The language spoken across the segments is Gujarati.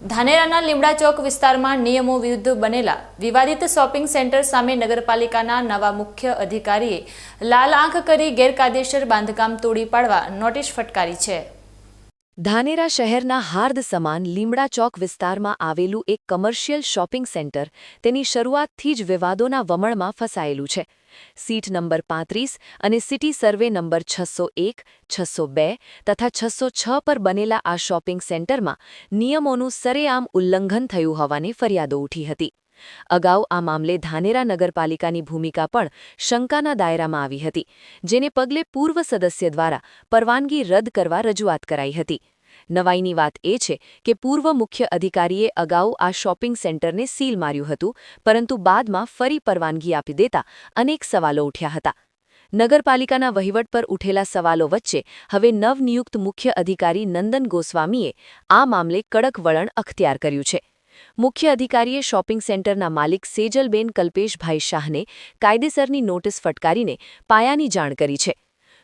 ધાનેરાના લીમડા ચોક વિસ્તારમાં નિયમો વિરુદ્ધ બનેલા વિવાદિત શોપિંગ સેન્ટર સામે નગરપાલિકાના નવા મુખ્ય અધિકારીએ લાલ આંખ કરી ગેરકાયદેસર બાંધકામ તોડી પાડવા નોટિસ ફટકારી છે। ધાનેરા શહેરના હાર્દ સમાન લીમડા ચોક વિસ્તારમાં આવેલું એક કમર્શિયલ શોપિંગ સેન્ટર તેની શરૂઆતથી જ વિવાદોના વમળમાં ફસાયેલું છે। સીટ નંબર 35 અને સિટી સર્વે નંબર 601, 602 તથા 606 પર બનેલા આ શોપિંગ સેન્ટરમાં નિયમોનું સરેઆમ ઉલ્લંઘન થયું હોવાની ફરિયાદો ઉઠી હતી। અગાઉ આ મામલે ધાનેરા નગરપાલિકાની ભૂમિકા પણ શંકાના દાયરામાં આવી હતી, જેને પગલે પૂર્વ સદસ્ય દ્વારા પરવાનગી રદ કરવા રજૂઆત કરાઈ હતી। નવાઈની વાત એ છે કે પૂર્વ મુખ્ય અધિકારીએ અગાઉ આ શોપિંગ સેન્ટરને સીલ માર્યું હતું, પરંતુ બાદમાં ફરી પરવાનગી આપી દેતા અનેક સવાલો ઉઠ્યા હતા। નગરપાલિકાના વહીવટ પર ઉઠેલા સવાલો વચ્ચે હવે નવનિયુક્ત મુખ્ય અધિકારી નંદન ગોસ્વામીએ આ મામલે કડક વલણ અખ્તિયાર કર્યું છે। મુખ્ય અધિકારીએ શોપિંગ સેન્ટરના માલિક સેજલબેન કલ્પેશભાઈ શાહને કાયદેસરની નોટિસ ફટકારીને પાયાની જાણ કરી છે।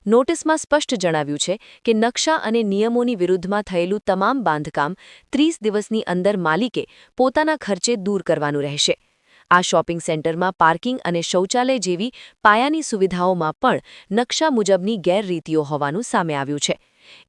નોટિસમાં સ્પષ્ટ જણાવ્યું છે કે નકશા અને નિયમોની વિરુદ્ધમાં થયેલું તમામ બાંધકામ 30 દિવસની અંદર માલિકે પોતાના ખર્ચે દૂર કરવાનું રહેશે। આ શોપિંગ સેન્ટરમાં પાર્કિંગ અને શૌચાલય જેવી પાયાની સુવિધાઓમાં પણ નકશા મુજબની ગેરરીતિઓ હોવાનું સામે આવ્યું છે।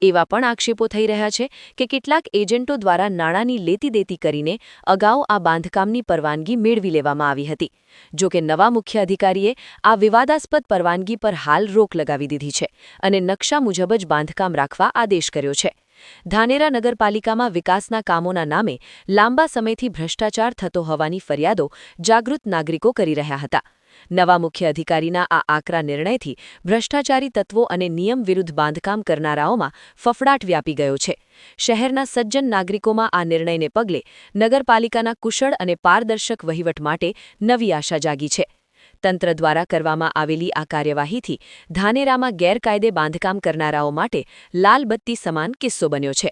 એવા પણ આક્ષેપો થઈ રહ્યા છે કે કેટલાક એજન્ટો દ્વારા નાણાંની લેતીદેતી કરીને અગાઉ આ બાંધકામની પરવાનગી મેળવી લેવામાં આવી હતી। જો કે નવા મુખ્ય અધિકારીએ આ વિવાદાસ્પદ પરવાનગી પર હાલ રોક લગાવી દીધી છે અને નકશા મુજબ જ બાંધકામ રાખવા આદેશ કર્યો છે। ધાનેરા નગરપાલિકામાં વિકાસના કામોના નામે લાંબા સમયથી ભ્રષ્ટાચાર થતો હોવાની ફરિયાદો જાગૃત નાગરિકો કરી રહ્યા હતા। નવા મુખ્ય અધિકારીના આ આકરા નિર્ણયથી ભ્રષ્ટાચારી તત્વો અને નિયમ વિરુદ્ધ બાંધકામ કરનારાઓમાં ફફડાટ વ્યાપી ગયો છે। શહેરના સજ્જન નાગરિકોમાં આ નિર્ણયને પગલે નગરપાલિકાના કુશળ અને પારદર્શક વહીવટ માટે નવી આશા જાગી છે। તંત્ર દ્વારા કરવામાં આવેલી આ કાર્યવાહીથી ધાનેરામાં ગેરકાયદે બાંધકામ કરનારાઓ માટે લાલ બત્તી સમાન કિસ્સો બન્યો છે।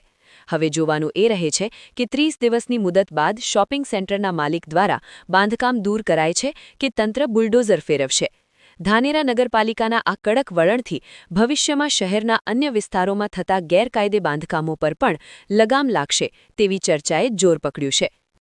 હવે જોવાનું એ રહે છે કે 30 દિવસની મુદત બાદ શોપિંગ સેન્ટરના માલિક દ્વારા બાંધકામ દૂર કરાય છે કે તંત્ર બુલડોઝર ફેરવશે। ધાનેરા નગરપાલિકાના આ કડક વલણથી ભવિષ્યમાં શહેરના અન્ય વિસ્તારોમાં થતા ગેરકાયદે બાંધકામો પર પણ લગામ લાગશે તેવી ચર્ચાએ જોર પકડ્યું છે।